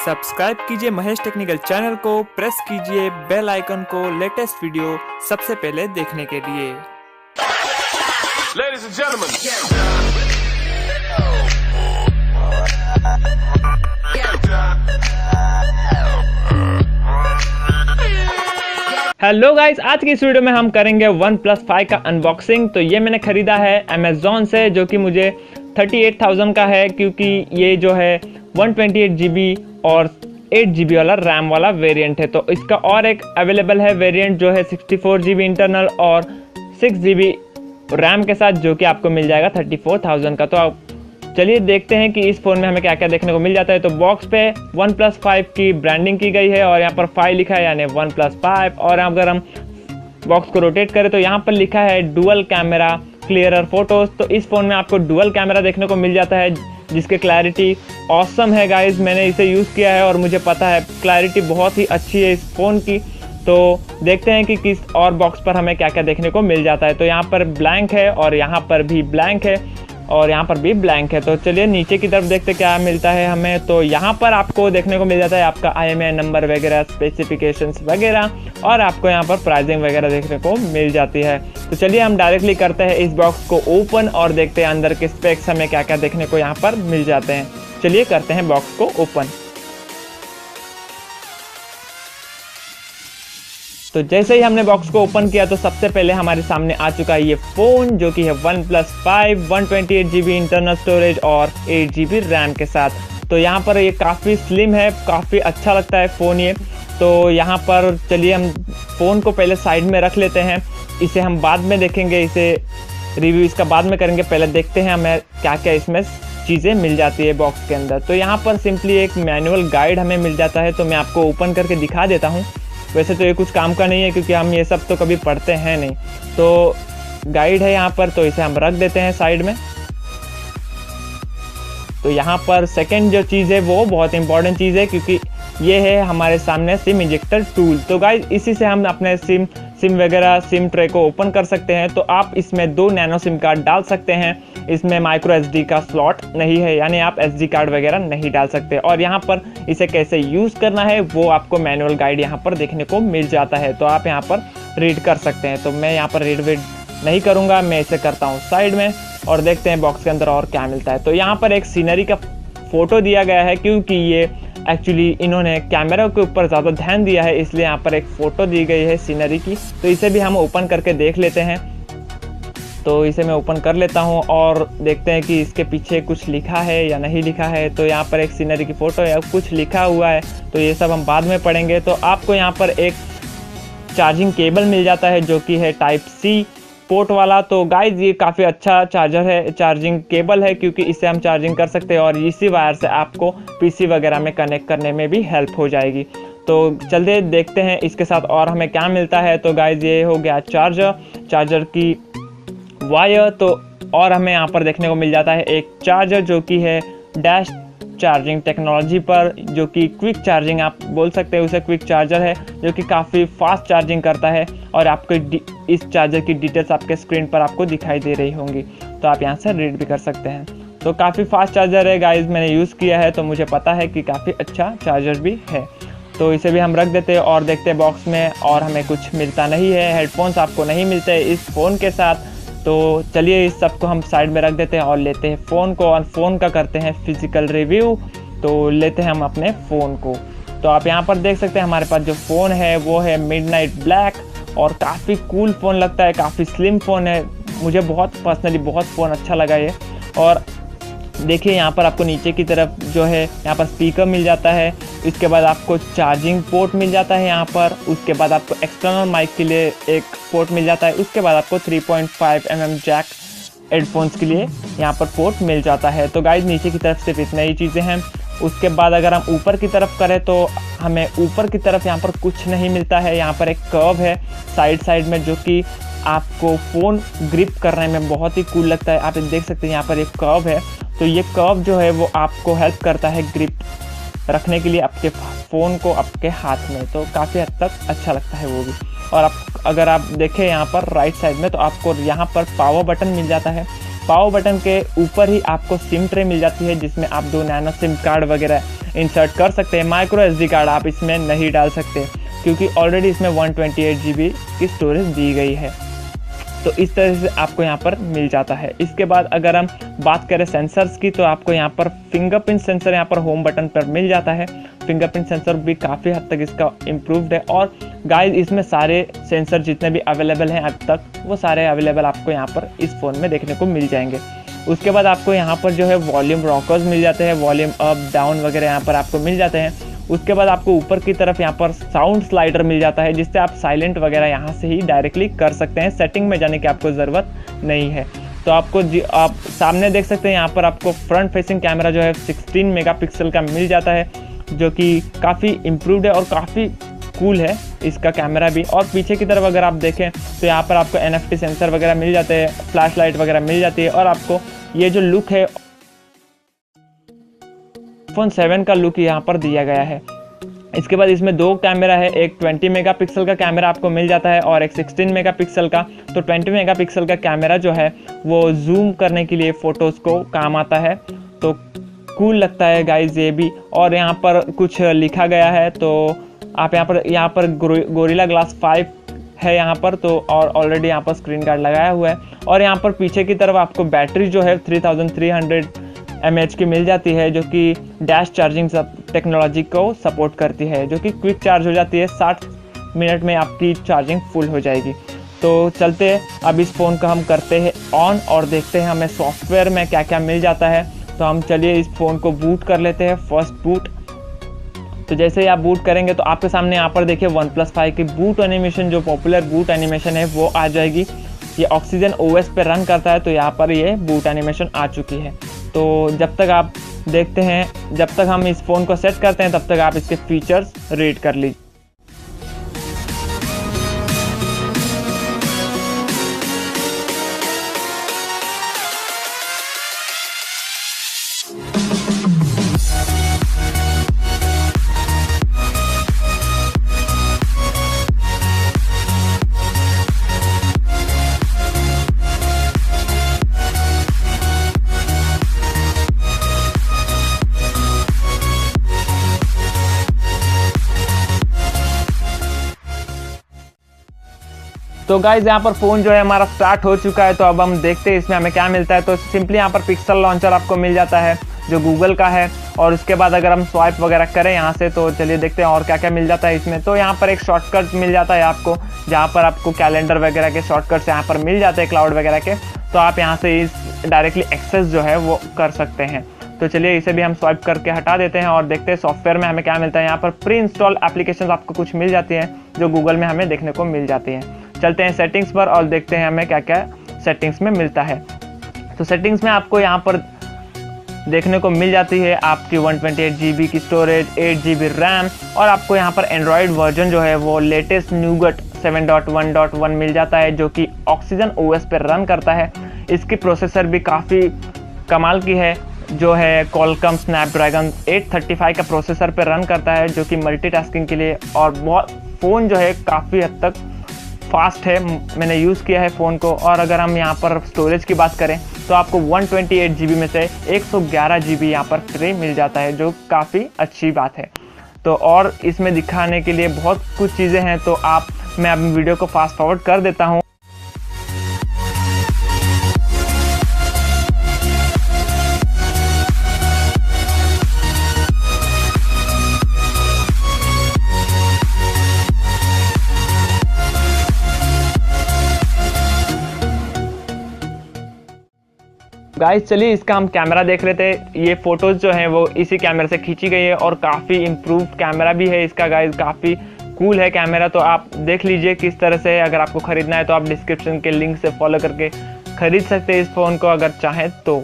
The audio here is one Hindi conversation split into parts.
सब्सक्राइब कीजिए महेश टेक्निकल चैनल को, प्रेस कीजिए बेल आइकन को लेटेस्ट वीडियो सबसे पहले देखने के लिए। Ladies and gentlemen. Hello guys, आज की इस वीडियो में हम करेंगे OnePlus 5 का अनबॉक्सिंग। तो ये मैंने ख़रीदा है अमेज़ॉन से, जो कि मुझे 38,000 का है, क्योंकि ये जो है 128 GB और 8 GB वाला रैम वाला वेरिएंट है। तो इसका और एक अवेलेबल है वेरिएंट जो है 64 GB इंटरनल और 6 GB रैम के साथ, जो कि आपको मिल जाएगा 34,000 का। तो आप चलिए देखते हैं कि इस फ़ोन में हमें क्या क्या देखने को मिल जाता है। तो बॉक्स पे OnePlus 5 की ब्रांडिंग की गई है और यहाँ पर 5 लिखा है, यानी OnePlus 5। और अगर हम बॉक्स को रोटेट करें तो यहाँ पर लिखा है डुअल कैमरा क्लियरर फोटोज़। तो इस फ़ोन में आपको डुअल कैमरा देखने को मिल जाता है, जिसके क्लैरिटी ऑसम है गाइज। मैंने इसे यूज़ किया है और मुझे पता है क्लैरिटी बहुत ही अच्छी है इस फ़ोन की। तो देखते हैं कि किस और बॉक्स पर हमें क्या क्या देखने को मिल जाता है। तो यहाँ पर ब्लैंक है और यहाँ पर भी ब्लैंक है और यहाँ पर भी ब्लैंक है। तो चलिए नीचे की तरफ देखते क्या मिलता है हमें। तो यहाँ पर आपको देखने को मिल जाता है आपका IMEI नंबर वगैरह, स्पेसिफिकेशंस वगैरह, और आपको यहाँ पर प्राइसिंग वगैरह देखने को मिल जाती है। तो चलिए हम डायरेक्टली करते हैं इस बॉक्स को ओपन और देखते हैं अंदर के स्पेक्स हमें क्या क्या देखने को यहाँ पर मिल जाते हैं। चलिए करते हैं बॉक्स को ओपन। तो जैसे ही हमने बॉक्स को ओपन किया तो सबसे पहले हमारे सामने आ चुका है ये फ़ोन, जो कि है OnePlus 5 128 GB इंटरनल स्टोरेज और 8 GB रैम के साथ। तो यहाँ पर ये काफ़ी स्लिम है, काफ़ी अच्छा लगता है फ़ोन ये। तो यहाँ पर चलिए हम फ़ोन को पहले साइड में रख लेते हैं, इसे हम बाद में देखेंगे, इसे रिव्यू इसका बाद में करेंगे। पहले देखते हैं हमें क्या क्या इसमें चीज़ें मिल जाती है बॉक्स के अंदर। तो यहाँ पर सिंपली एक मैनुअल गाइड हमें मिल जाता है। तो मैं आपको ओपन करके दिखा देता हूँ। वैसे तो ये कुछ काम का नहीं है, क्योंकि हम ये सब तो कभी पढ़ते हैं नहीं। तो गाइड है यहाँ पर, तो इसे हम रख देते हैं साइड में। तो यहाँ पर सेकंड जो चीज़ है वो बहुत इंपॉर्टेंट चीज़ है, क्योंकि ये है हमारे सामने सिम इंजेक्टर टूल। तो गाइस इसी से हम अपने सिम वगैरह सिम ट्रे को ओपन कर सकते हैं। तो आप इसमें 2 नैनो सिम कार्ड डाल सकते हैं। इसमें माइक्रो SD का स्लॉट नहीं है, यानी आप SD कार्ड वगैरह नहीं डाल सकते। और यहाँ पर इसे कैसे यूज़ करना है वो आपको मैनुअल गाइड यहाँ पर देखने को मिल जाता है। तो आप यहाँ पर रीड कर सकते हैं। तो मैं यहाँ पर रीड नहीं करूँगा, मैं इसे करता हूँ साइड में और देखते हैं बॉक्स के अंदर और क्या मिलता है। तो यहाँ पर एक सीनरी का फ़ोटो दिया गया है, क्योंकि ये एक्चुअली इन्होंने कैमरा के ऊपर ज़्यादा ध्यान दिया है, इसलिए यहाँ पर एक फ़ोटो दी गई है सीनरी की। तो इसे भी हम ओपन करके देख लेते हैं। तो इसे मैं ओपन कर लेता हूँ और देखते हैं कि इसके पीछे कुछ लिखा है या नहीं लिखा है। तो यहाँ पर एक सीनरी की फ़ोटो है, कुछ लिखा हुआ है, तो ये सब हम बाद में पढ़ेंगे। तो आपको यहाँ पर एक चार्जिंग केबल मिल जाता है, जो कि है Type-C पोर्ट वाला। तो गाइज ये काफ़ी अच्छा चार्जिंग केबल है, क्योंकि इससे हम चार्जिंग कर सकते हैं और इसी वायर से आपको PC वगैरह में कनेक्ट करने में भी हेल्प हो जाएगी। तो चलिए देखते हैं इसके साथ और हमें क्या मिलता है। तो गाइज ये हो गया चार्जर की वायर। तो और हमें यहाँ पर देखने को मिल जाता है एक चार्जर, जो कि है डैश चार्जिंग टेक्नोलॉजी पर, जो कि क्विक चार्जिंग आप बोल सकते हैं उसे, क्विक चार्जर है, जो कि काफ़ी फास्ट चार्जिंग करता है। और आपको इस चार्जर की डिटेल्स आपके स्क्रीन पर आपको दिखाई दे रही होंगी, तो आप यहाँ से रीड भी कर सकते हैं। तो काफ़ी फास्ट चार्जर है गाइज, मैंने यूज़ किया है तो मुझे पता है कि काफ़ी अच्छा चार्जर भी है। तो इसे भी हम रख देते हैं और देखते हैं बॉक्स में और हमें कुछ मिलता नहीं है। हेडफोन्स आपको नहीं मिलते इस फ़ोन के साथ। तो चलिए इस सब को हम साइड में रख देते हैं और लेते हैं फ़ोन को, और फ़ोन का करते हैं फिज़िकल रिव्यू। तो लेते हैं हम अपने फ़ोन को। तो आप यहाँ पर देख सकते हैं हमारे पास जो फ़ोन है वो है मिडनाइट ब्लैक, और काफ़ी कूल फ़ोन लगता है, काफ़ी स्लिम फ़ोन है। मुझे पर्सनली बहुत फ़ोन अच्छा लगा ये। और देखिए यहाँ पर आपको नीचे की तरफ जो है यहाँ पर स्पीकर मिल जाता है। इसके बाद आपको चार्जिंग पोर्ट मिल जाता है यहाँ पर। उसके बाद आपको एक्सटर्नल माइक के लिए एक पोर्ट मिल जाता है। उसके बाद आपको 3.5 mm जैक हेडफोन्स के लिए यहाँ पर पोर्ट मिल जाता है। तो गाइस नीचे की तरफ सिर्फ इतनी ही चीज़ें हैं। उसके बाद अगर हम ऊपर की तरफ करें तो हमें ऊपर की तरफ यहाँ पर कुछ नहीं मिलता है। यहाँ पर एक कर्व है साइड में, जो कि आपको फ़ोन ग्रिप करने में बहुत ही कूल लगता है। आप देख सकते हैं यहाँ पर एक कर्व है। तो ये कर्व जो है वो आपको हेल्प करता है ग्रिप रखने के लिए आपके फ़ोन को आपके हाथ में। तो काफ़ी हद तक अच्छा लगता है वो भी। और अगर आप देखें यहाँ पर राइट साइड में, तो आपको यहाँ पर पावर बटन मिल जाता है। पावर बटन के ऊपर ही आपको सिम ट्रे मिल जाती है जिसमें आप 2 नैनो सिम कार्ड वगैरह इंसर्ट कर सकते हैं। माइक्रो SD कार्ड आप इसमें नहीं डाल सकते क्योंकि ऑलरेडी इसमें 128 GB की स्टोरेज दी गई है। तो इस तरह से आपको यहाँ पर मिल जाता है। इसके बाद अगर हम बात करें सेंसर्स की, तो आपको यहाँ पर फिंगरप्रिंट सेंसर यहाँ पर होम बटन पर मिल जाता है। फिंगरप्रिंट सेंसर भी काफ़ी हद तक इसका इम्प्रूव्ड है। और गाइस इसमें सारे सेंसर जितने भी अवेलेबल हैं अब तक, वो सारे अवेलेबल आपको यहाँ पर इस फ़ोन में देखने को मिल जाएंगे। उसके बाद आपको यहाँ पर जो है वॉल्यूम रॉकर्स मिल जाते हैं, वॉल्यूम अप डाउन वगैरह यहाँ पर आपको मिल जाते हैं। उसके बाद आपको ऊपर की तरफ यहाँ पर साउंड स्लाइडर मिल जाता है, जिससे आप साइलेंट वगैरह यहाँ से ही डायरेक्टली कर सकते हैं, सेटिंग में जाने की आपको ज़रूरत नहीं है। तो आप सामने देख सकते हैं यहाँ पर आपको फ्रंट फेसिंग कैमरा जो है 16 मेगापिक्सल का मिल जाता है, जो कि काफ़ी इम्प्रूव्ड है और काफ़ी कूल है इसका कैमरा भी। और पीछे की तरफ अगर आप देखें तो यहाँ पर आपको NFT सेंसर वगैरह मिल जाते हैं, फ्लैश लाइट वगैरह मिल जाती है। और आपको ये जो लुक है iPhone 7 का लुक यहाँ पर दिया गया है। इसके बाद इसमें 2 कैमरा है, एक 20 मेगापिक्सल का कैमरा आपको मिल जाता है और एक 16 मेगापिक्सल का। तो 20 मेगापिक्सल का कैमरा जो है वो जूम करने के लिए फ़ोटोज़ को काम आता है, तो कूल लगता है गाइज ये भी। और यहाँ पर कुछ लिखा गया है, तो आप यहाँ पर गोरिल्ला ग्लास 5 है यहाँ पर, तो और ऑलरेडी यहाँ पर स्क्रीन गार्ड लगाया हुआ है। और यहाँ पर पीछे की तरफ आपको बैटरी जो है 3300 mAh की मिल जाती है, जो कि डैश चार्जिंग टेक्नोलॉजी को सपोर्ट करती है, जो कि क्विक चार्ज हो जाती है। 60 मिनट में आपकी चार्जिंग फुल हो जाएगी। तो चलते हैं अब इस फ़ोन को हम करते हैं ऑन और देखते हैं हमें सॉफ्टवेयर में क्या क्या मिल जाता है। तो हम चलिए इस फ़ोन को बूट कर लेते हैं, फर्स्ट बूट। तो जैसे ही आप बूट करेंगे तो आपके सामने यहाँ पर देखिए OnePlus 5 की बूट एनिमेशन, जो पॉपुलर बूट एनिमेशन है वो आ जाएगी। ये ऑक्सीजन OS पे रन करता है, तो यहाँ पर ये बूट एनिमेशन आ चुकी है। तो जब तक आप देखते हैं, जब तक हम इस फ़ोन को सेट करते हैं, तब तक आप इसके फीचर्स रीड कर लीजिए। तो गाइज यहाँ पर फ़ोन जो है हमारा स्टार्ट हो चुका है। तो अब हम देखते हैं इसमें हमें क्या मिलता है। तो सिंपली यहाँ पर पिक्सल लॉन्चर आपको मिल जाता है, जो गूगल का है। और उसके बाद अगर हम स्वाइप वगैरह करें यहाँ से, तो चलिए देखते हैं और क्या क्या मिल जाता है इसमें। तो यहाँ पर एक शॉर्टकट मिल जाता है आपको, जहाँ पर आपको कैलेंडर वगैरह के शॉर्टकट्स यहाँ पर मिल जाते हैं, क्लाउड वगैरह के। तो आप यहाँ से इस डायरेक्टली एक्सेस जो है वो कर सकते हैं। तो चलिए इसे भी हम स्वाइप करके हटा देते हैं और देखते हैं सॉफ्टवेयर में हमें क्या मिलता है। यहाँ पर प्री इंस्टॉल एप्लीकेशन आपको कुछ मिल जाती हैं, जो गूगल में हमें देखने को मिल जाती हैं। चलते हैं सेटिंग्स पर और देखते हैं हमें क्या क्या सेटिंग्स में मिलता है। तो सेटिंग्स में आपको यहाँ पर देखने को मिल जाती है आपकी 128 GB की स्टोरेज, 8 GB रैम। और आपको यहाँ पर एंड्रॉयड वर्जन जो है वो लेटेस्ट न्यूगट 7.1.1 मिल जाता है, जो कि ऑक्सीजन OS पर रन करता है। इसकी प्रोसेसर भी काफ़ी कमाल की है, जो है Qualcomm Snapdragon 835 का प्रोसेसर पर रन करता है, जो कि मल्टीटास्किंग के लिए और बहुत फ़ोन जो है काफ़ी हद तक फास्ट है। मैंने यूज़ किया है फ़ोन को। और अगर हम यहाँ पर स्टोरेज की बात करें तो आपको 128 GB में से 111 GB यहाँ पर फ्री मिल जाता है, जो काफ़ी अच्छी बात है। तो और इसमें दिखाने के लिए बहुत कुछ चीज़ें हैं, तो मैं अब वीडियो को फास्ट फॉरवर्ड कर देता हूँ। गाइस चलिए इसका हम कैमरा देख लेते हैं। ये फोटोज़ जो हैं वो इसी कैमरे से खींची गई है और काफ़ी इम्प्रूव्ड कैमरा भी है इसका गाइस, काफ़ी कूल है कैमरा। तो आप देख लीजिए किस तरह से। अगर आपको ख़रीदना है तो आप डिस्क्रिप्शन के लिंक से फॉलो करके ख़रीद सकते हैं इस फ़ोन को अगर चाहें तो।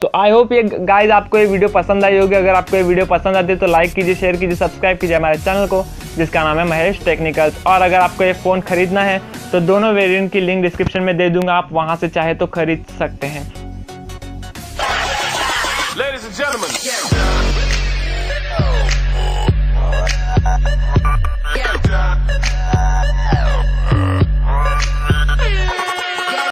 तो आई होप ये गाइज आपको ये वीडियो पसंद आई होगी। अगर आपको ये वीडियो पसंद आती है तो लाइक कीजिए, शेयर कीजिए, सब्सक्राइब कीजिए हमारे चैनल को, जिसका नाम है महेश टेक्निकल्स। और अगर आपको ये फ़ोन खरीदना है तो दोनों वेरिएंट की लिंक डिस्क्रिप्शन में दे दूंगा, आप वहां से चाहे तो खरीद सकते हैं। Ladies and gentlemen.